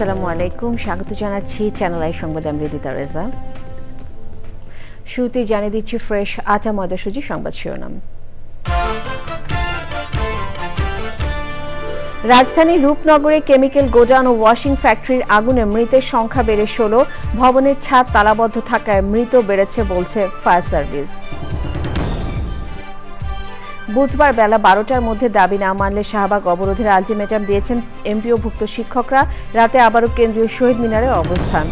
আসসালামু আলাইকুম, স্বাগত জানাচ্ছি চ্যানেল আই সংবাদে। আমি রিদিতা রেজা। শুরুতেই জানিয়ে দিচ্ছি ফ্রেশ আটা ময়দা সুজি সংবাদ শিরোনাম। রাজধানী রূপনগরে কেমিক্যাল গোডাউন ও ওয়াশিং ফ্যাক্টরির আগুনে মৃতের সংখ্যা বেড়ে 16। ভবনের ছাদ তালাবদ্ধ থাকায় মৃত বেড়েছে বলছে ফায়ার সার্ভিস। বুধবার বেলা 12টার মধ্যে দাবি না মানলে শাহবাগ অবরোধের আলটিমেটাম দিয়েছেন এমপিওভুক্ত শিক্ষকরা। রাতে আবারও কেন্দ্রীয় শহীদ মিনারে অবস্থান।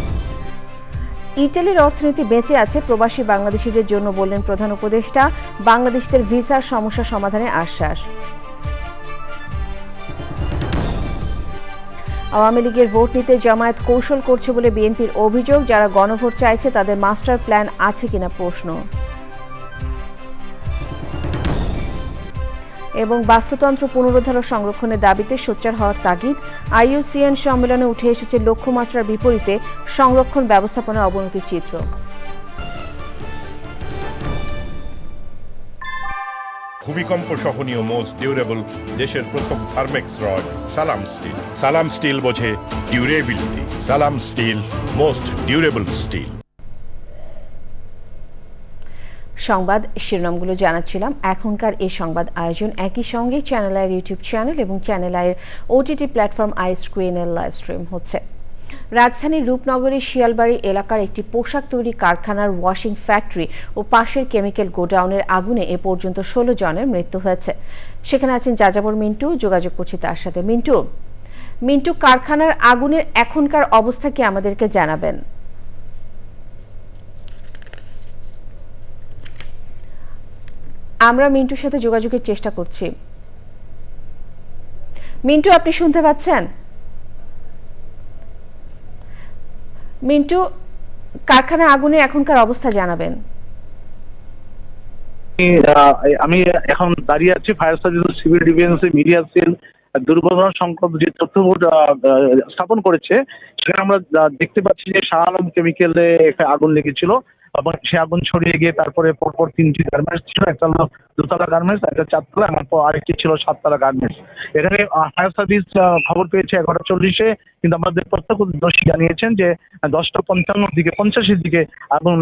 ইটালির অর্থনীতি বেঁচে আছে প্রবাসী বাংলাদেশিদের জন্য বললেন প্রধান উপদেষ্টা। বাংলাদেশিদের ভিসার সমস্যা সমাধানে আশ্বাস। আওয়ামী লীগের ভোট নিতে জামায়াত কৌশল করছে বলে বিএনপির অভিযোগ। যারা গণভোট চাইছে তাদের মাস্টার প্ল্যান আছে কিনা প্রশ্ন। এবং বাস্তুতন্ত্র পুনরুদ্ধার ও সংরক্ষণের দাবিতে সোচ্চার হওয়ার তাগিদ। আইইউসিএন সম্মেলনে উঠে এসেছে লক্ষ্যমাত্রার বিপরীতে সংরক্ষণ ব্যবস্থাপনার অবনতির চিত্র। ভূমিকম্প সহনীয় মোস্ট ডিউরেবল দেশের প্রথম থার্মেক্স রড সালাম স্টিল। সালাম স্টিল বোঝে ডিউরেবিলিটি। সালাম স্টিল, মোস্ট ডিউরেবল স্টিল। সংবাদ শিরোনামগুলো জানাচ্ছিলাম। এখনকার এই সংবাদ আয়োজন একই সঙ্গে চ্যানেল আইয়ের ইউটিউব চ্যানেল এবং চ্যানেল আইয়ের ওটিটি প্ল্যাটফর্ম আই স্ক্রিনের লাইভ স্ট্রিম হচ্ছে। রাজধানীর রূপনগরের শিয়ালবাড়ি এলাকার একটি পোশাক তৈরি কারখানার ওয়াশিং ফ্যাক্টরি ও পাশের কেমিক্যাল গোডাউনের আগুনে এ পর্যন্ত 16 জনের মৃত্যু হয়েছে। সেখানে আছেন যাযাবর মিন্টু, যোগাযোগ করছি তার সাথে। মিন্টু, কারখানার আগুনের এখনকার অবস্থা কি আমাদেরকে জানাবেন? আমরা মিন্টুর সাথে যোগাযোগের চেষ্টা করছি। মিন্টু, আপনি শুনতে পাচ্ছেন? মিন্টু, কারখানার আগুনে এখনকার অবস্থা জানাবেন। আমি এখন দাঁড়িয়ে আছি fire service, civil defence, media cell, দুর্ঘটনা সংক্রান্ত যে তথ্য বোর্ড স্থাপন করেছে সেখানে আমরা দেখতে পাচ্ছি যে শাহ আলম কেমিক্যালে আগুন লেগেছিল এবং সে আগুন ছড়িয়ে গিয়ে তারপরে পরপর 3টি গার্মেন্টস ছিল। একটা হলো 2তলা গার্মেন্টস, একটা 4তলা, এবং আরেকটি ছিল 7তলা গার্মেন্টস। এখানে ফায়ার সার্ভিস খবর পেয়েছে 11:40-এ, কিন্তু আমাদের প্রত্যক্ষদর্শী জানিয়েছেন যে 10:55-র দিকে 50-এর দিকে আগুন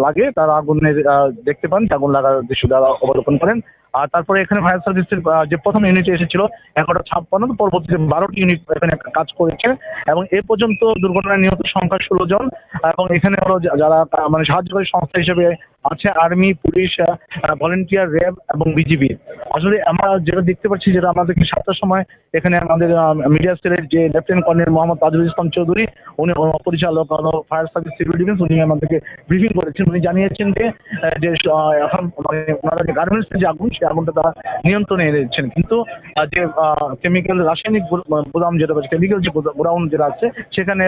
লাগে। তারা আগুনের দেখতে পান, আগুন লাগার দৃশ্য তারা অবলোকন করেন। আর তারপরে এখানে ফায়ার সার্ভিসের যে প্রথম ইউনিটে এসেছিল 11:56, পরবর্তীতে 12টি ইউনিট এখানে কাজ করেছে এবং এ পর্যন্ত দুর্ঘটনায় নিহত সংখ্যা 16 জন। এবং এখানে হলো যারা মানে সাহায্যকারী সংস্থা হিসেবে আছে আর্মি, পুলিশ, ভলেন্টিয়ার, র্যাব এবং বিজিবি। আসলে আমরা যেটা দেখতে পাচ্ছি, যেটা আমাদেরকে 7টার সময় এখানে আমাদের মিডিয়া সেলের যে লেফটেন্যান্ট কর্নেল মোহাম্মদ তাজুল ইসলাম চৌধুরী, উনি পরিচালক ফায়ার সার্ভিস সিভিল ডিফেন্স, উনি আমাদেরকে ব্রিফিং করেছেন। উনি জানিয়েছেন যে এখন মানে ওনারা যে গার্মেন্টসের যে আগুন, সেই আগুনটা তারা নিয়ন্ত্রণে এনেছেন, কিন্তু যে কেমিক্যাল রাসায়নিক গোদাম যেটা কেমিক্যাল যে গোডাউন যেটা আছে সেখানে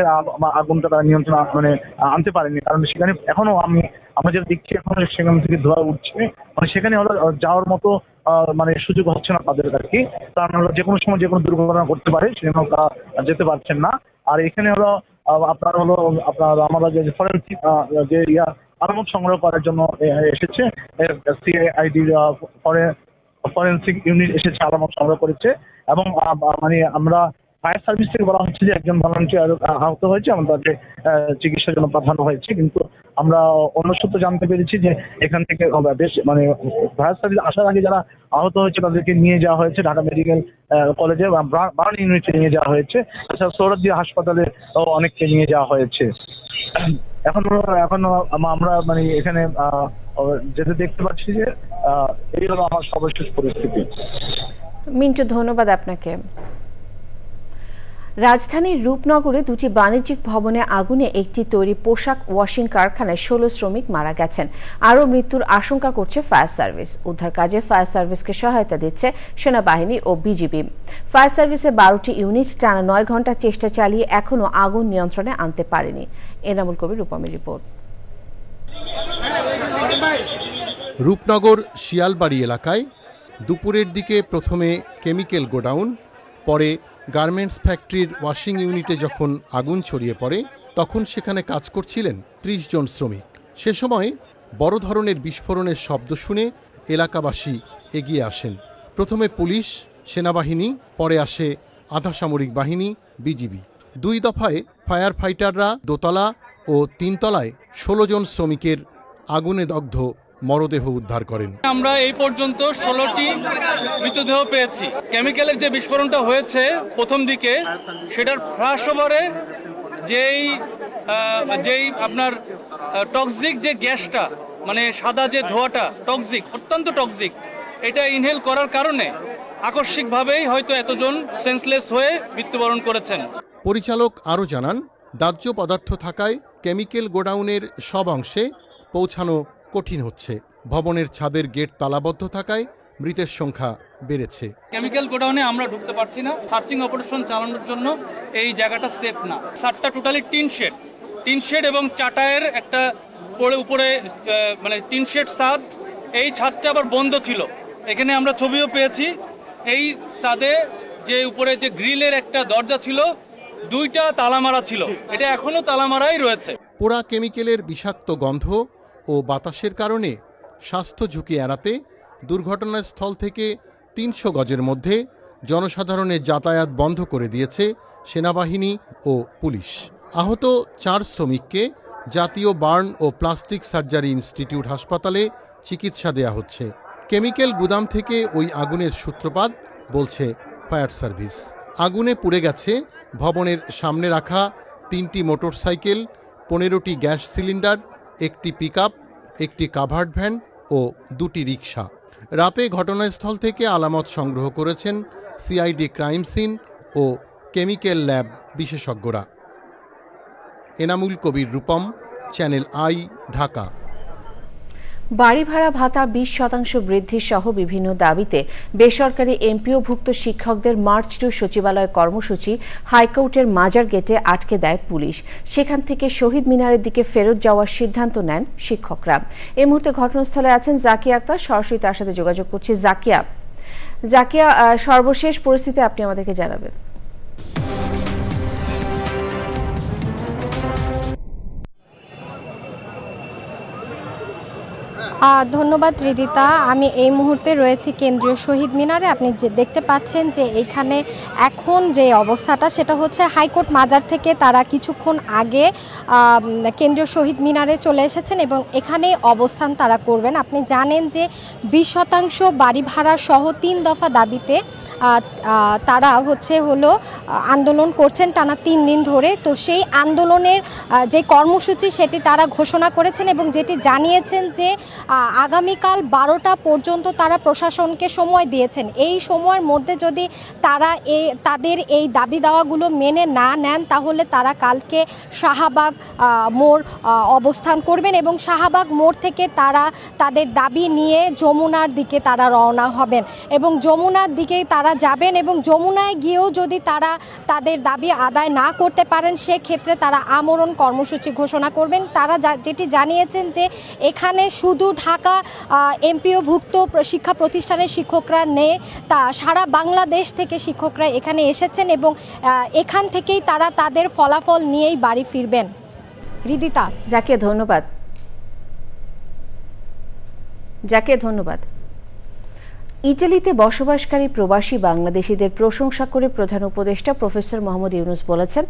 আগুনটা তারা নিয়ন্ত্রণ মানে আনতে পারেনি। কারণ সেখানে এখনো আমরা যেটা দেখছি এখন সেখান থেকে ধোঁয়া উঠছে, মানে সেখানে হলো যাওয়ার মতো মানে সুযোগ হচ্ছে না তাদের আর কি। কারণ হলো যে কোনো সময় যে কোনো দুর্ঘটনা ঘটতে পারে, সেখানেও তারা যেতে পারছেন না। আর এখানে হলো আপনার আমরা যে ফরেন্সিক যে আলামত সংগ্রহ করার জন্য এসেছে সিআইডি ফরেন্সিক ইউনিট এসেছে, আলামত সংগ্রহ করেছে। এবং মানে আমরা ফায়ার সার্ভিস থেকে বলা হচ্ছে যে একজন ভলান্টিয়ার আহত হয়েছে এবং তাকে চিকিৎসার জন্য পাঠানো হয়েছে। কিন্তু আমরা অন্য সূত্রে জানতে পেরেছি যে এখান থেকে বেশ মানে ফায়ার সার্ভিস আসার আগে যারা আহত হয়েছে তাদেরকে নিয়ে যাওয়া হয়েছে ঢাকা মেডিকেল কলেজে, বার্ন ইউনিটে নিয়ে যাওয়া হয়েছে। তাছাড়া সৌরদ্দি হাসপাতালে অনেককে নিয়ে যাওয়া হয়েছে। এখন আমরা মানে এখানে যেটা দেখতে পাচ্ছি যে এই হলো আমার সর্বশেষ পরিস্থিতি। মিন্টু, ধন্যবাদ আপনাকে। রাজধানীর রূপনগরে দুটি বাণিজ্যিক ভবনে আগুনে একটি তৈরি পোশাক ওয়াশিং কারখানায় 16 শ্রমিক মারা গেছেন। আরও মৃত্যুর আশঙ্কা করছে ফায়ার সার্ভিস। উদ্ধার কাজে ফায়ার সার্ভিসকে সহায়তা দিচ্ছে সেনাবাহিনী ও বিজিবি। ফায়ার সার্ভিসের 12টি ইউনিট টানা 9 ঘন্টা চেষ্টা চালিয়ে এখনও আগুন নিয়ন্ত্রণে আনতে পারেনি। এনামুল কবির, রূপমের রিপোর্ট। রূপনগর শিয়ালবাড়ি এলাকায় দুপুরের দিকে প্রথমে কেমিক্যাল গোডাউন, পরে গার্মেন্টস ফ্যাক্টরির ওয়াশিং ইউনিটে যখন আগুন ছড়িয়ে পড়ে তখন সেখানে কাজ করছিলেন 30 জন শ্রমিক। সে সময় বড় ধরনের বিস্ফোরণের শব্দ শুনে এলাকাবাসী এগিয়ে আসেন। প্রথমে পুলিশ, সেনাবাহিনী, পরে আসে আধা সামরিক বাহিনী, বিজিবি। 2 দফায় ফায়ার ফাইটাররা দোতলা ও 3 তলায় 16 জন শ্রমিকের আগুনে দগ্ধ মরদেহ উদ্ধার করেন। আমরা এই পর্যন্ত 16টি মৃতদেহ পেয়েছি। কেমিক্যালের যে বিস্ফোরণটা হয়েছে প্রথম দিকে, সেটার ফ্ল্যাশ ওভারে যেই আপনার টক্সিক যে গ্যাসটা, মানে সাদা যে ধোঁয়াটা টক্সিক, অত্যন্ত টক্সিক, এটা ইনহেল করার কারণে আকস্মিকভাবেই হয়তো এতজন সেন্সলেস হয়ে মৃত্যুবরণ করেছেন। পরিচালক আরও জানান, দাহ্য পদার্থ থাকায় কেমিক্যাল গোডাউনের সব অংশে পৌঁছানো কঠিন হচ্ছে। ভবনের ছাদের গেট তালাবদ্ধ থাকায় মৃতের সংখ্যা বেড়েছে। কেমিক্যাল গোডাউনে আমরা ঢুকতে পারছি না। সার্চিং অপারেশন চালানোর জন্য এই জায়গাটা সেফ না। ছাদটা টোটালি টিন শেড এবং চাটায়ের একটা উপরে মানে টিন শেড ছাদ। এই ছাদটা আবার বন্ধ ছিল। এখানে আমরা ছবিও পেয়েছি। এই ছাদে যে উপরে যে গ্রিলের একটা দরজা ছিল, 2টা তালা মারা ছিল। এটা এখনো তালা মারাই রয়েছে। পোড়া কেমিক্যালের বিষাক্ত গন্ধ ও বাতাসের কারণে স্বাস্থ্য ঝুঁকি এড়াতে দুর্ঘটনাস্থল থেকে 300 গজের মধ্যে জনসাধারণের যাতায়াত বন্ধ করে দিয়েছে সেনাবাহিনী ও পুলিশ। আহত 4 শ্রমিককে জাতীয় বার্ন ও প্লাস্টিক সার্জারি ইনস্টিটিউট হাসপাতালে চিকিৎসা দেয়া হচ্ছে। কেমিক্যাল গুদাম থেকে ওই আগুনের সূত্রপাত বলছে ফায়ার সার্ভিস। আগুনে পুড়ে গেছে ভবনের সামনে রাখা 3টি মোটরসাইকেল, 15টি গ্যাস সিলিন্ডার, 1টি পিকআপ, 1টি কাভার্ড ভ্যান ও 2টি রিকশা। রাতে ঘটনাস্থল থেকে আলামত সংগ্রহ করেছেন সিআইডি ক্রাইম সিন ও কেমিক্যাল ল্যাব বিশেষজ্ঞরা। Enamul Kabir Rupam, channel I, Dhaka. বাড়ি ভাড়া ভাতা 20% বৃদ্ধি সহ বিভিন্ন দাবিতে বেসরকারি এমপিওভুক্ত শিক্ষকদের মার্চ টু সচিবালয় কর্মসূচি হাইকোর্টের মাজার গেটে আটকে দেয় পুলিশ। সেখান থেকে শহীদ মিনারের দিকে ফেরত যাওয়ার সিদ্ধান্ত নেন শিক্ষকরা। এই মুহূর্তে ঘটনাস্থলে আছেন জাকিয়া আক্তার, সরাসরি তার সাথে যোগাযোগ করছি। জাকিয়া, সর্বশেষ পরিস্থিতি আপনি আমাদেরকে জানাবেন। ধন্যবাদ রিদিতা। আমি এই মুহূর্তে রয়েছি কেন্দ্রীয় শহীদ মিনারে। আপনি যে দেখতে পাচ্ছেন যে এইখানে এখন যে অবস্থাটা, সেটা হচ্ছে হাইকোর্ট মাজার থেকে তারা কিছুক্ষণ আগে কেন্দ্রীয় শহীদ মিনারে চলে এসেছেন এবং এখানেই অবস্থান তারা করবেন। আপনি জানেন যে 20% বাড়ি ভাড়া সহ 3 দফা দাবিতে তারা আন্দোলন করছেন টানা 3 দিন ধরে। তো সেই আন্দোলনের যে কর্মসূচি সেটি তারা ঘোষণা করেছেন এবং যেটি জানিয়েছেন যে আগামীকাল 12টা পর্যন্ত তারা প্রশাসনকে সময় দিয়েছেন। এই সময়ের মধ্যে যদি তারা তাদের এই দাবি দাওয়াগুলো মেনে না নেন, তাহলে তারা কালকে শাহবাগ মোড় অবস্থান করবেন এবং শাহবাগ মোড় থেকে তারা তাদের দাবি নিয়ে যমুনার দিকে তারা রওনা হবেন এবং যমুনার দিকেই তারা যাবেন এবং যমুনায় গিয়েও যদি তারা তাদের দাবি আদায় না করতে পারেন, সেক্ষেত্রে তারা আমরণ কর্মসূচি ঘোষণা করবেন। তারা যেটি জানিয়েছেন যে এখানে শুধু ঢাকা এমপিওভুক্ত শিক্ষা প্রতিষ্ঠানের শিক্ষকরা নেই, তা সারা বাংলাদেশ থেকে শিক্ষকরা এখানে এসেছেন এবং এখান থেকেই তারা তাদের ফলাফল নিয়েই বাড়ি ফিরবেন। রিদিতা। জাকিয়া, ধন্যবাদ। ইটালিতে বসবাসকারী প্রবাসী বাংলাদেশিদের প্রশংসা করে প্রধান উপদেষ্টা প্রফেসর মোহাম্মদ ইউনূস বলেছেন,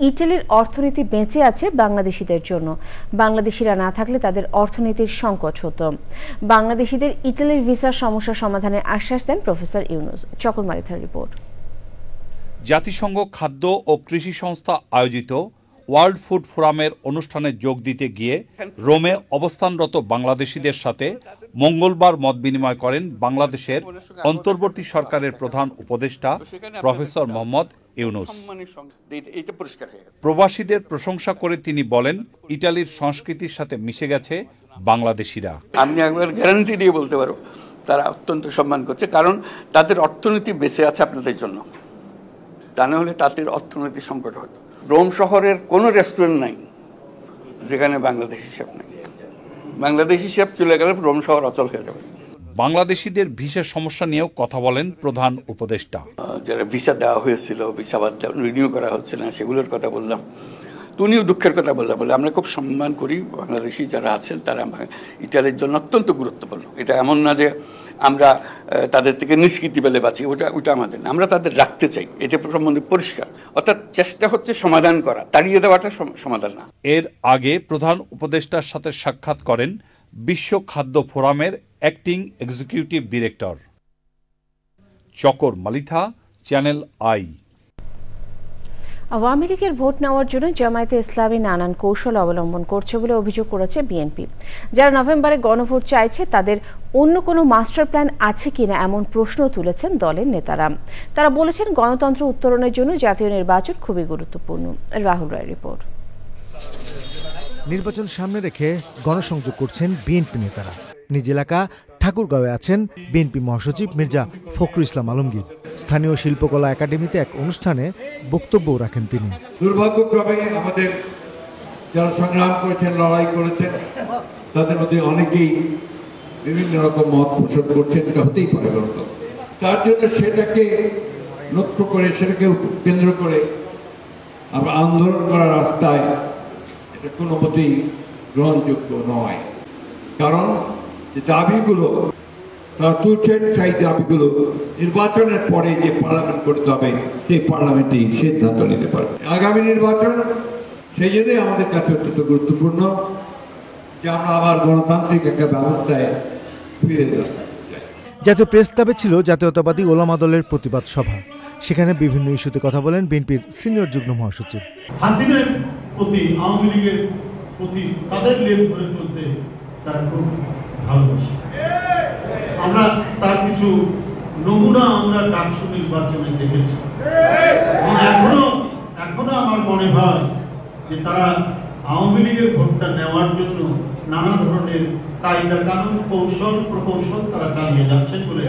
ইটালির অর্থনীতি বেঁচে আছে বাংলাদেশিদের জন্য। বাংলাদেশিরা না থাকলে তাদের অর্থনীতির সংকট হতো। বাংলাদেশিদের ইটালির ভিসার সমস্যা সমাধানের আশ্বাস দেন প্রফেসর ইউনূস। চকর মারিথার রিপোর্ট। জাতিসংঘ খাদ্য ও কৃষি সংস্থা আয়োজিত ওয়ার্ল্ড ফুড ফোরামের অনুষ্ঠানে যোগ দিতে গিয়ে রোমে অবস্থানরত বাংলাদেশিদের সাথে মঙ্গলবার মত বিনিময় করেন বাংলাদেশের অন্তর্বর্তী সরকারের প্রধান উপদেষ্টা প্রফেসর মোহাম্মদ ইউনূস। প্রবাসীদের প্রশংসা করে তিনি বলেন, ইটালির সংস্কৃতির সাথে মিশে গেছে বাংলাদেশিরা। আমি একবার গ্যারান্টি দিয়ে বলতে পারো তারা অত্যন্ত সম্মান করছে, কারণ তাদের অর্থনীতি বেঁচে আছে আপনাদের জন্য। তা না হলে তাদের অর্থনৈতিক সংকট হতো। রোম শহরের কোনো রেস্টুরেন্ট নাই যেখানে বাংলাদেশি শেফ নাই। বাংলাদেশি শেফ চলে গেলে রোম শহর অচল হয়ে যাবে। বাংলাদেশিদের ভিসার সমস্যা নিয়েও কথা বলেন প্রধান উপদেষ্টা। যারা ভিসা দেওয়া হয়েছিল, ভিসা রিনিউ করা হচ্ছে না, সেগুলোর কথা বললাম। উনিও দুঃখের কথা বললাম, বলে আমরা খুব সম্মান করি বাংলাদেশি যারা আছেন, তারা ইটালির জন্য অত্যন্ত গুরুত্বপূর্ণ। এটা এমন না যে আমরা তাদের থেকে নিষ্কৃতি পেলে বাঁচি, ওটা আমাদের না। আমরা তাদের রাখতে চাই, এটা সম্বন্ধে পরিষ্কার। অর্থাৎ চেষ্টা হচ্ছে সমাধান করা, তাড়িয়ে দেওয়াটা সমাধান না। এর আগে প্রধান উপদেষ্টার সাথে সাক্ষাৎ করেন বিশ্ব খাদ্য ফোরামের acting executive director. Chakor Malitha, channel I. Awami লীগের ভোট নেওয়ার জন্য জামায়াতে ইসলামী নানান কৌশল অবলম্বন করছে বলে অভিযোগ করেছে বিএনপি। যারা নভেম্বরে গণভোট চাইছে তাদের অন্য কোনো মাস্টার প্ল্যান আছে কিনা এমন প্রশ্ন তুলেছেন দলের নেতারা। তারা বলেছেন গণতন্ত্র উত্তরণের জন্য জাতীয় নির্বাচন খুবই গুরুত্বপূর্ণ। রাহুল রায় রিপোর্ট। নির্বাচন সামনে রেখে গণসংযোগ করছেন বিএনপি নেতারা। নিজ এলাকা ঠাকুরগাঁওয়ে আছেন বিএনপি মহাসচিব মির্জা ফখরুল ইসলাম আলমগীর। স্থানীয় শিল্পকলা একাডেমিতে এক অনুষ্ঠানে বক্তব্য রাখেন তিনি। দুর্ভাগ্যক্রমে আমাদের যারা সংগ্রাম করেছেন, লড়াই করেছেন, তাদের মধ্যে অনেকেই বিভিন্ন রকম মত পোষণ করছেন। এটা হতেই পারে গণতন্ত্র। তার জন্য সেটাকে লক্ষ্য করে, সেটাকে কেন্দ্র করে আমরা আন্দোলন করার রাস্তায় এটা কোনো মতেই গ্রহণযোগ্য নয়। কারণ যে দাবিগুলো তারা তুলছেন, সেই দাবিগুলো নির্বাচনের পরে যে পার্লামেন্ট করতে হবে, সেই পার্লামেন্টেই সিদ্ধান্ত নিতে পারবে। আগামী নির্বাচন সেই জন্যই আমাদের কাছে অত্যন্ত গুরুত্বপূর্ণ যে আমরা আবার গণতান্ত্রিক একটা ব্যবস্থায় ফিরে যাব। জাতীয় প্রেস ক্লাবে ছিল জাতীয়তাবাদী ওলামা দলের প্রতিবাদ সভা। সেখানে বিভিন্ন ইস্যুতে কথা বলেন বিএনপির সিনিয়র যুগ্ম মহাসচিব। হাসিনার প্রতি, আওয়ামী লীগের প্রতি তাদের লেজ ধরে চলতে তারা খুব ভালোবাসে। আমরা তার কিছু নমুনা আমরা ডাকসু নির্বাচনে দেখেছি। এখনো আমার মনে হয় যে তারা আওয়ামী লীগের ভোটটা নেওয়ার জন্য নানা ধরনের কায়দা কানুন, কৌশল প্রকৌশল তারা চালিয়ে যাচ্ছেন বলে।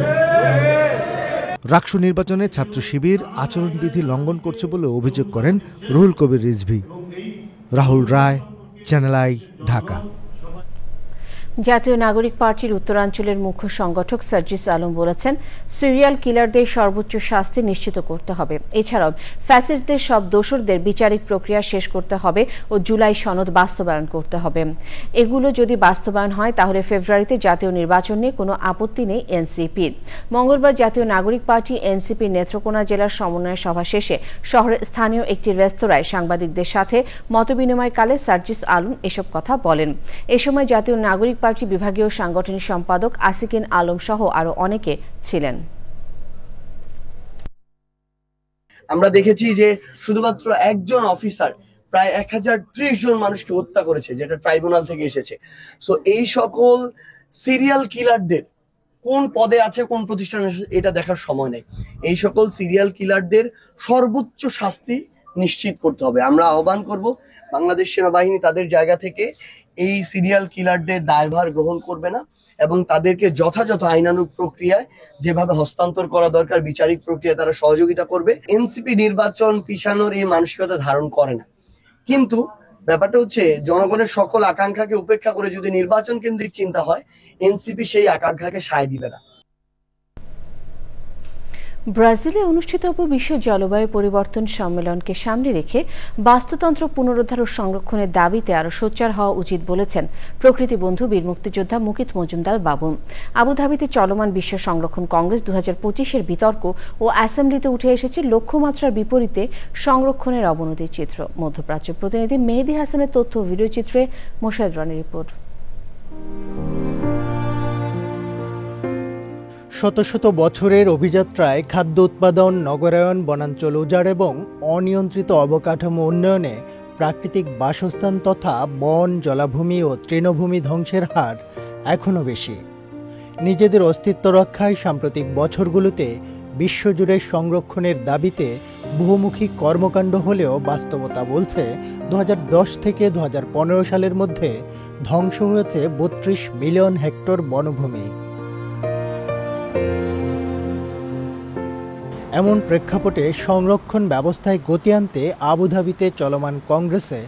রাকসু নির্বাচনে ছাত্র শিবির আচরণবিধি লঙ্ঘন করছে বলে অভিযোগ করেন রুহুল কবির রিজভী। রাহুল রায়, চ্যানেল আই, ঢাকা। জাতীয় নাগরিক পার্টির উত্তরাঞ্চলের মুখ্য সংগঠক সার্জিস আলম বলেছেন, সিরিয়াল কিলারদের সর্বোচ্চ শাস্তি নিশ্চিত করতে হবে। এছাড়াও ফ্যাসিস্টদের সব দোষরদের বিচারিক প্রক্রিয়া শেষ করতে হবে ও জুলাই সনদ বাস্তবায়ন করতে হবে। এগুলো যদি বাস্তবায়ন হয় তাহলে ফেব্রুয়ারিতে জাতীয় নির্বাচন নিয়ে কোনো আপত্তি নেই এনসিপির। মঙ্গলবার জাতীয় নাগরিক পার্টি এনসিপির নেত্রকোনা জেলার সমন্বয় সভা শেষে শহরের স্থানীয় একটি রেস্তোরাঁয় সাংবাদিকদের সাথে মতবিনিময়কালে সার্জিস আলম এসব কথা বলেন। এ সময় জাতীয় নাগরিক পার্টি বিভাগীয় সাংগঠনিক সম্পাদক আসিকিন আলম সহ আরো অনেকে ছিলেন। আমরা দেখেছি যে শুধুমাত্র একজন অফিসার প্রায় 1030 জন মানুষকে হত্যা করেছে, যেটা ট্রাইব্যুনাল থেকে এসেছে। সো এই সকল সিরিয়াল কিলারদের কোন পদে আছে, কোন প্রতিষ্ঠানে, এটা দেখার সময় নেই। এই সকল সিরিয়াল কিলারদের সর্বোচ্চ শাস্তি নিশ্চিত করতে হবে। আমরা আহ্বান করব বাংলাদেশ সেনাবাহিনী তাদের জায়গা থেকে এই সিরিয়াল কিলারদের দায়ভার গ্রহণ করবে না এবং তাদেরকে যথাযথ আইনানুগ প্রক্রিয়ায় যেভাবে হস্তান্তর করা দরকার, বিচারিক প্রক্রিয়ায় তারা সহযোগিতা করবে। এনসিপি নির্বাচন পিছানোর এই মানসিকতা ধারণ করে না, কিন্তু ব্যাপারটা হচ্ছে জনগণের সকল আকাঙ্ক্ষাকে উপেক্ষা করে যদি নির্বাচন কেন্দ্রিক চিন্তা হয়, এনসিপি সেই আকাঙ্ক্ষাকে সায় দিবে না। ব্রাজিলে অনুষ্ঠিত বিশ্ব জলবায়ু পরিবর্তন সম্মেলনকে সামনে রেখে বাস্তুতন্ত্র পুনরুদ্ধার ও সংরক্ষণের দাবিতে আরও সোচ্চার হওয়া উচিত বলেছেন প্রকৃতি বন্ধু বীর মুক্তিযোদ্ধা মুকিত মজুমদার বাবু। আবুধাবিতে চলমান বিশ্ব সংরক্ষণ কংগ্রেস 2025-এর বিতর্ক ও অ্যাসেম্বলিতে উঠে এসেছে লক্ষ্যমাত্রার বিপরীতে সংরক্ষণের অবনতির চিত্র। মধ্যপ্রাচ্য প্রতিনিধি মেহেদি হাসানের তথ্য ও ভিডিও চিত্রে মোশাহেদ রানের রিপোর্ট। শত শত বছরের অভিযাত্রায় খাদ্য উৎপাদন, নগরায়ন, বনাঞ্চল উজাড় এবং অনিয়ন্ত্রিত অবকাঠামো উন্নয়নে প্রাকৃতিক বাসস্থান তথা বন, জলাভূমি ও তৃণভূমি ধ্বংসের হার এখনও বেশি। নিজেদের অস্তিত্ব রক্ষায় সাম্প্রতিক বছরগুলোতে বিশ্বজুড়ে সংরক্ষণের দাবিতে বহুমুখী কর্মকাণ্ড হলেও বাস্তবতা বলছে 2010 থেকে 2015 সালের মধ্যে ধ্বংস হয়েছে 32 মিলিয়ন হেক্টর বনভূমি। এমন প্রেক্ষাপটে সংরক্ষণ ব্যবস্থায় গতি আনতে আবুধাবিতে চলমান কংগ্রেসে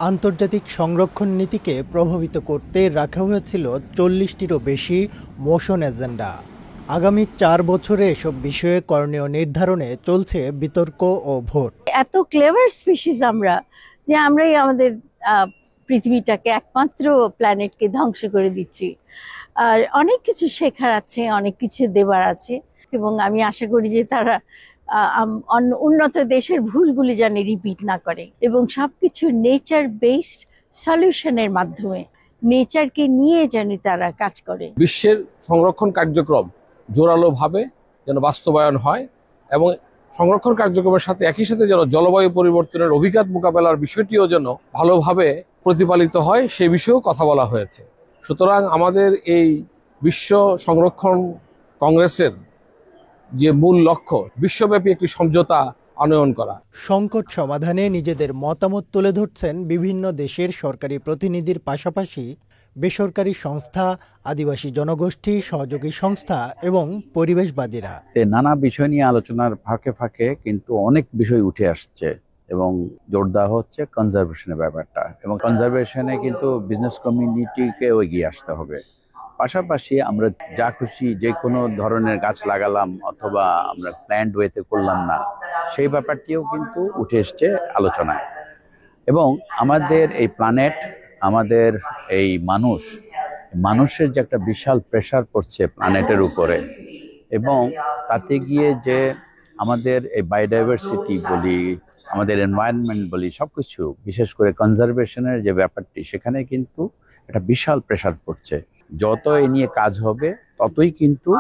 আন্তর্জাতিক সংরক্ষণ নীতিকে প্রভাবিত করতে রাখা হয়েছিল 40টিরও বেশি মোশন এজেন্ডা। আগামী 4 বছরে এসব বিষয়ে করণীয় নির্ধারণে চলছে বিতর্ক ও ভোট। এত ক্লেভার স্পিসিস আমরা যে আমরাই আমাদের পৃথিবীটাকে, একমাত্র প্ল্যানেটকে ধ্বংস করে দিচ্ছি। আর অনেক কিছু শেখার আছে, অনেক কিছু দেবার আছে, এবং আমি আশা করি যে তারা উন্নত দেশের ভুলগুলি যেন রিপিট না করে এবং সবকিছু নেচার বেসড সলিউশনের মাধ্যমে নেচারকে নিয়ে যেন তারা কাজ করে। বিশ্বের সংরক্ষণ কার্যক্রম জোরালোভাবে যেন বাস্তবায়ন হয় এবং সংরক্ষণ কার্যক্রমের সাথে একই সাথে যেন জলবায়ু পরিবর্তনের অভিঘাত মোকাবেলার বিষয়টিও যেন ভালোভাবে প্রতিপালিত হয় সে বিষয়েও কথা বলা হয়েছে। সুতরাং আমাদের এই বিশ্ব সংরক্ষণ কংগ্রেসের যে মূল লক্ষ্য বিশ্বব্যাপী একটি সমঝোতা আনয়ন করা। সংকট সমাধানে নিজেদের মতামত তুলে ধরছেন বিভিন্ন দেশের সরকারি প্রতিনিধির পাশাপাশি বেসরকারি সংস্থা, আদিবাসী জনগোষ্ঠী, সহযোগী সংস্থা এবং পরিবেশবাদীরা। নানা বিষয় নিয়ে আলোচনার ফাঁকে ফাঁকে কিন্তু অনেক বিষয় উঠে আসছে এবং জোর দেওয়া হচ্ছে কনজারভেশনের ব্যাপারটা, এবং কনজারভেশনে কিন্তু বিজনেস কমিউনিটিকেও এগিয়ে আসতে হবে। পাশাপাশি আমরা যা খুশি যে কোনো ধরনের গাছ লাগালাম অথবা আমরা প্ল্যান্ড ওয়েতে করলাম না, সেই ব্যাপারটিও কিন্তু উঠে এসছে আলোচনায়। এবং আমাদের এই প্ল্যানেট, আমাদের এই মানুষের যে একটা বিশাল প্রেশার পড়ছে প্ল্যানেটের উপরে, এবং তাতে গিয়ে যে আমাদের এই বায়োডাইভার্সিটি বলি, আমাদের এনভায়রনমেন্ট বলি, সবকিছু বিশেষ করে কনজারভেশনের যে ব্যাপারটি, সেখানে কিন্তু একটা বিশাল প্রেশার পড়ছে। যত এ নিয়ে কাজ হবে ততই কিন্তু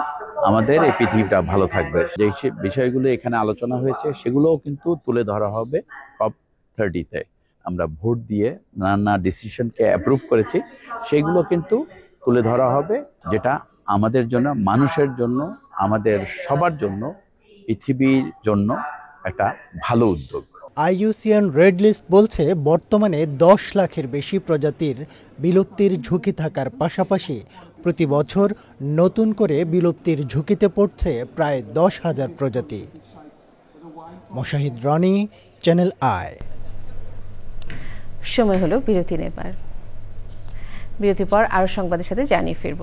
আমাদের এই পৃথিবীটা ভালো থাকবে। যে বিষয়গুলো এখানে আলোচনা হয়েছে সেগুলোও কিন্তু তুলে ধরা হবে COP30-তে। আমরা ভোট দিয়ে নানা ডিসিশনকে অ্যাপ্রুভ করেছি, সেগুলো কিন্তু তুলে ধরা হবে, যেটা আমাদের জন্য, মানুষের জন্য, আমাদের সবার জন্য, পৃথিবীর জন্য একটা ভালো উদ্যোগ। IUCN রেড লিস্ট বলছে বর্তমানে 10 লাখের বেশি প্রজাতির বিলুপ্তির ঝুঁকি থাকার পাশাপাশি প্রতি বছর নতুন করে বিলুপ্তির ঝুঁকিতে পড়ছে প্রায় 10,000 প্রজাতি। Moshahid Roni, Channel I. সময় হলো বিরতি নেবার। বিরতির পর আরো সংবাদের সাথে জানিয়ে ফিরব।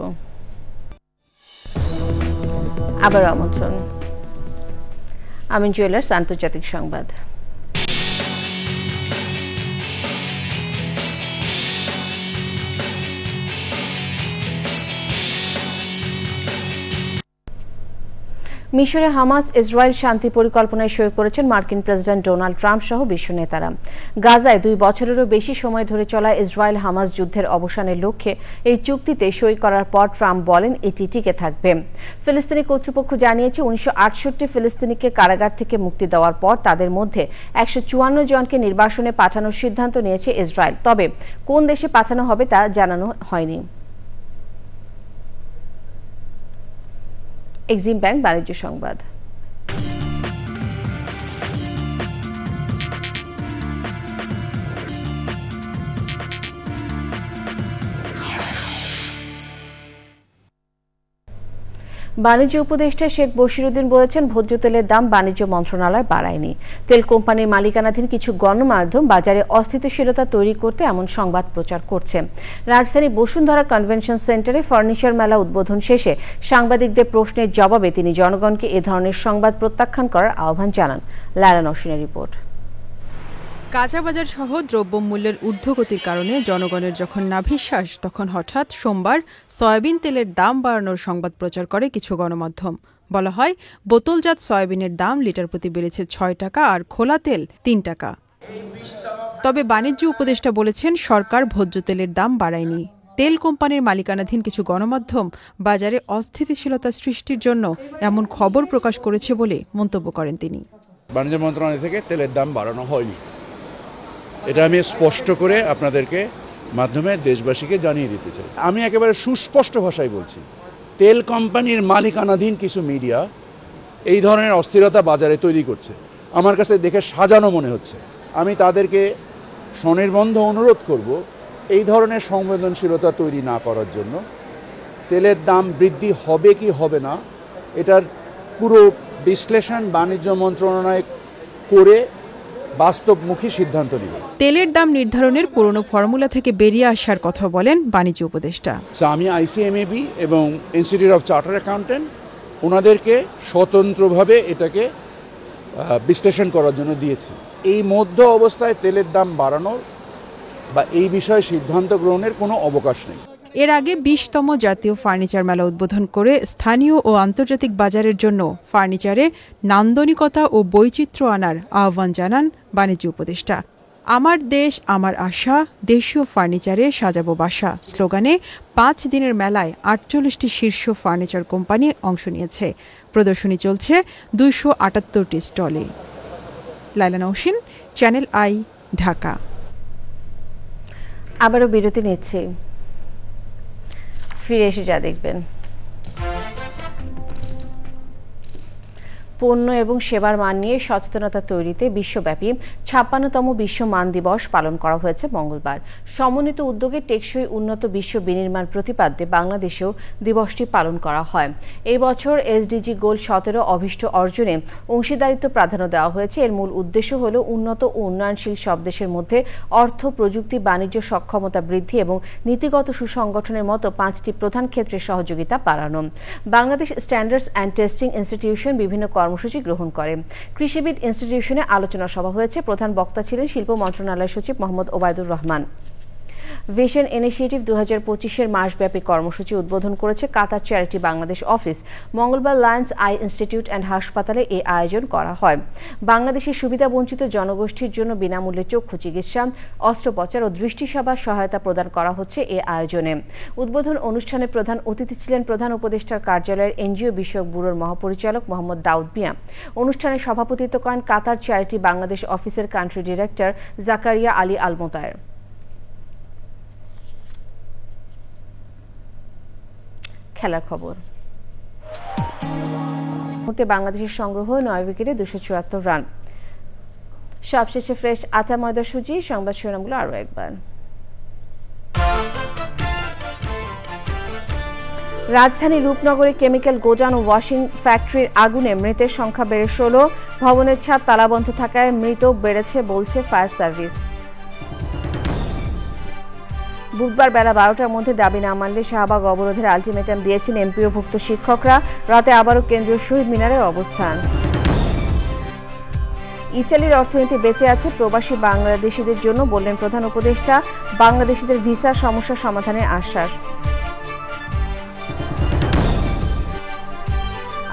আবার আমন্ত্রণ আমিন জুয়েলার্স আন্তর্জাতিক সংবাদ। মিশরে হামাস ইসরায়েল শান্তি পরিকল্পনায় সই করেছেন মার্কিন প্রেসিডেন্ট ডোনাল্ড ট্রাম্প সহ বিশ্ব নেতারা। গাজায় 2 বছরেরও বেশি সময় ধরে চলা ইসরায়েল হামাস যুদ্ধের অবসানের লক্ষ্যে এই চুক্তিতে সই করার পর ট্রাম্প বলেন এটি টিকে থাকবে। ফিলিস্তিনি কর্তৃপক্ষ জানিয়েছে 1968 ফিলিস্তিনিকে কারাগার থেকে মুক্তি দেওয়ার পর তাদের মধ্যে 154 জনকে নির্বাসনে পাঠানোর সিদ্ধান্ত নিয়েছে ইসরায়েল। তবে কোন দেশে পাঠানো হবে তা জানানো হয়নি। এক্সিম ব্যাংক বাণিজ্য সংবাদ। বাণিজ্য উপদেষ্টা শেখ বশিরউদ্দিন বলেছেন, ভোজ্য তেলের দাম বাণিজ্য মন্ত্রণালয় বাড়ায়নি। তেল কোম্পানির মালিকানাধীন কিছু গণমাধ্যম বাজারে অস্থিতিশীলতা তৈরি করতে এমন সংবাদ প্রচার করছে। রাজধানী বসুন্ধরা কনভেনশন সেন্টারে ফার্নিচার মেলা উদ্বোধন শেষে সাংবাদিকদের প্রশ্নের জবাবে তিনি জনগণকে এ ধরনের সংবাদ প্রত্যাখ্যান করার আহ্বান জানান। লায়লা নসরিনের রিপোর্ট। কাঁচাবাজার সহ দ্রব্যমূল্যের ঊর্ধ্বগতির কারণে জনগণের যখন নাভিশ্বাস, তখন হঠাৎ সোমবার সয়াবিন তেলের দাম বাড়ানোর সংবাদ প্রচার করে কিছু গণমাধ্যম। বলা হয়, বোতলজাত সয়াবিনের দাম লিটার প্রতি বেড়েছে 6 টাকা আর খোলা তেল 3 টাকা। তবে বাণিজ্য উপদেষ্টা বলেছেন, সরকার ভোজ্য তেলের দাম বাড়ায়নি। তেল কোম্পানির মালিকানাধীন কিছু গণমাধ্যম বাজারে অস্থিতিশীলতা সৃষ্টির জন্য এমন খবর প্রকাশ করেছে বলে মন্তব্য করেন তিনি। বাণিজ্য মন্ত্রণালয় থেকে তেলের দাম বাড়ানো হয়নি, এটা আমি স্পষ্ট করে আপনাদেরকে মাধ্যমে দেশবাসীকে জানিয়ে দিতে চাই। আমি একেবারে সুস্পষ্ট ভাষায় বলছি, তেল কোম্পানির মালিকানাধীন কিছু মিডিয়া এই ধরনের অস্থিরতা বাজারে তৈরি করছে, আমার কাছে দেখে সাজানো মনে হচ্ছে। আমি তাদেরকে স্বনির্বন্ধ অনুরোধ করব এই ধরনের সংবেদনশীলতা তৈরি না করার জন্য। তেলের দাম বৃদ্ধি হবে কি হবে না, এটার পুরো বিশ্লেষণ বাণিজ্য মন্ত্রণালয় করে বাস্তবমুখী সিদ্ধান্ত নিবে। তেলের দাম নির্ধারণের পুরনো ফর্মুলা থেকে বেরিয়ে আসার কথা বলেন বাণিজ্য উপদেষ্টা। আমি ICMAB এবং ইনস্টিটিউট অফ চার্টার্ড অ্যাকাউন্টেন্ট ওনাদেরকে স্বতন্ত্রভাবে এটাকে বিশ্লেষণ করার জন্য দিয়েছি। এই মধ্য অবস্থায় তেলের দাম বাড়ানোর বা এই বিষয়ে সিদ্ধান্ত গ্রহণের কোনো অবকাশ নেই। এর আগে ২০তম জাতীয় ফার্নিচার মেলা উদ্বোধন করে স্থানীয় ও আন্তর্জাতিক বাজারের জন্য ফার্নিচারে নান্দনিকতা ও বৈচিত্র্য আনার আহ্বান জানান বাণিজ্য উপদেষ্টা। আমার দেশ আমার আশা, দেশীয় ফার্নিচারে সাজাবো বাসা স্লোগানে ৫ দিনের মেলায় ৪৮টি শীর্ষ ফার্নিচার কোম্পানি অংশ নিয়েছে। প্রদর্শনী চলছে ২৭৮টি স্টলে। লাইলা নওশিন, চ্যানেল আই, ঢাকা। আবারও বিরতি নিচ্ছি, ফিরে এসে যা দেখবেন। পণ্য এবং সেবার মান নিয়ে সচেতনতা তৈরিতে বিশ্বব্যাপী ৫৬তম বিশ্ব মান দিবস পালন করা হয়েছে মঙ্গলবার। সমন্বিত উদ্যোগে টেকসই উন্নত বিশ্ব বিনির্মাণ প্রতিপাদ্যে বাংলাদেশেও দিবসটি পালন করা হয়। এই বছর এসডিজি গোল ১৭ অভীষ্ট অর্জনে অংশীদারিত্ব প্রাধান্য দেওয়া হয়েছে। এর মূল উদ্দেশ্য হল উন্নত ও উন্নয়নশীল সব দেশের মধ্যে অর্থ, প্রযুক্তি, বাণিজ্য সক্ষমতা বৃদ্ধি এবং নীতিগত সুসংগঠনের মতো ৫টি প্রধান ক্ষেত্রে সহযোগিতা বাড়ানো। Bangladesh standards and testing institution বিভিন্ন কর্মসূচি গ্রহণ করে। কৃষিবিদ ইনস্টিটিউশনে আলোচনা সভা হয়েছে। প্রধান বক্তা ছিলেন শিল্প মন্ত্রণালয়ের সচিব মোহাম্মদ ওবায়দুর রহমান। ভিশন ইনিশিয়েটিভ ২০২৫-এর মাসব্যাপী কর্মসূচি উদ্বোধন করেছে কাতার চ্যারিটি বাংলাদেশ অফিস। মঙ্গলবার লায়ন্স আই ইনস্টিটিউট অ্যান্ড হাসপাতালে এই আয়োজন করা হয়। বাংলাদেশের সুবিধাবঞ্চিত জনগোষ্ঠীর জন্য বিনামূল্যে চক্ষু চিকিৎসা, অস্ত্রোপচার ও দৃষ্টিসেবার সহায়তা প্রদান করা হচ্ছে এই আয়োজনে। উদ্বোধন অনুষ্ঠানে প্রধান অতিথি ছিলেন প্রধান উপদেষ্টার কার্যালয়ের এনজিও বিষয়ক ব্যুরোর মহাপরিচালক মোহাম্মদ দাউদ মিয়া। অনুষ্ঠানে সভাপতিত্ব করেন কাতার চ্যারিটি বাংলাদেশ অফিসের কান্ট্রি ডিরেক্টর জাকারিয়া আলী আল মোতায়ের। খেলার খবর। বাংলাদেশের সংগ্রহ ৯ উইকেটে ২৭৪ রান। সবশেষে ফ্রেশ আটা ময়দা সুজি। সংবাদ শিরোনামগুলো আরও একবার। রাজধানী রূপনগরে কেমিক্যাল গোডাউন ও ওয়াশিং ফ্যাক্টরির আগুনে মৃতের সংখ্যা বেড়ে ১৬। ভবনের ছাদ তালাবন্ধ থাকায় মৃত বেড়েছে বলছে ফায়ার সার্ভিস। বুধবার বেলা ১২টার মধ্যে দাবি না মানলে শাহবাগ অবরোধের আলটিমেটাম দিয়েছেন এমপিওভুক্ত শিক্ষকরা। রাতে আবারও কেন্দ্রীয় শহীদ মিনারের অবস্থান। ইতালির অর্থনীতি বেঁচে আছে প্রবাসী বাংলাদেশিদের জন্য, বললেন প্রধান উপদেষ্টা। বাংলাদেশিদের ভিসার সমস্যা সমাধানের আশ্বাস।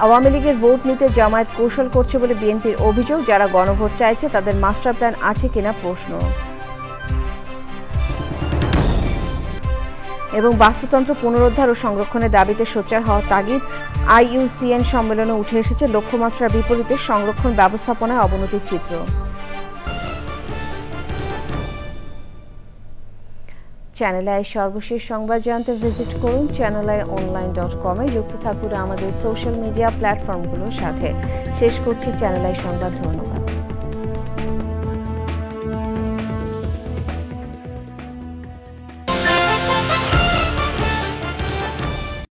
আওয়ামী লীগের ভোট নিতে জামায়াত কৌশল করছে বলে বিএনপির অভিযোগ। যারা গণভোট চাইছে তাদের মাস্টার প্ল্যান আছে কিনা প্রশ্ন। এবং বাস্তুতন্ত্র পুনরুদ্ধার ও সংরক্ষণের দাবিতে সোচ্চার হওয়া তাগিদ। IUCN সম্মেলনে উঠে এসেছে লক্ষ্যমাত্রার বিপরীতে সংরক্ষণ ব্যবস্থাপনায় অবনতির চিত্র। চ্যানেল আই সর্বশেষ সংবাদ জানতে ভিজিট করুন channelionline.com-এ। যুক্ত থাকুন আমাদের সোশ্যাল মিডিয়া প্ল্যাটফর্মগুলোর সাথে। শেষ করছি চ্যানেল আই সংবাদ। ধন্যবাদ।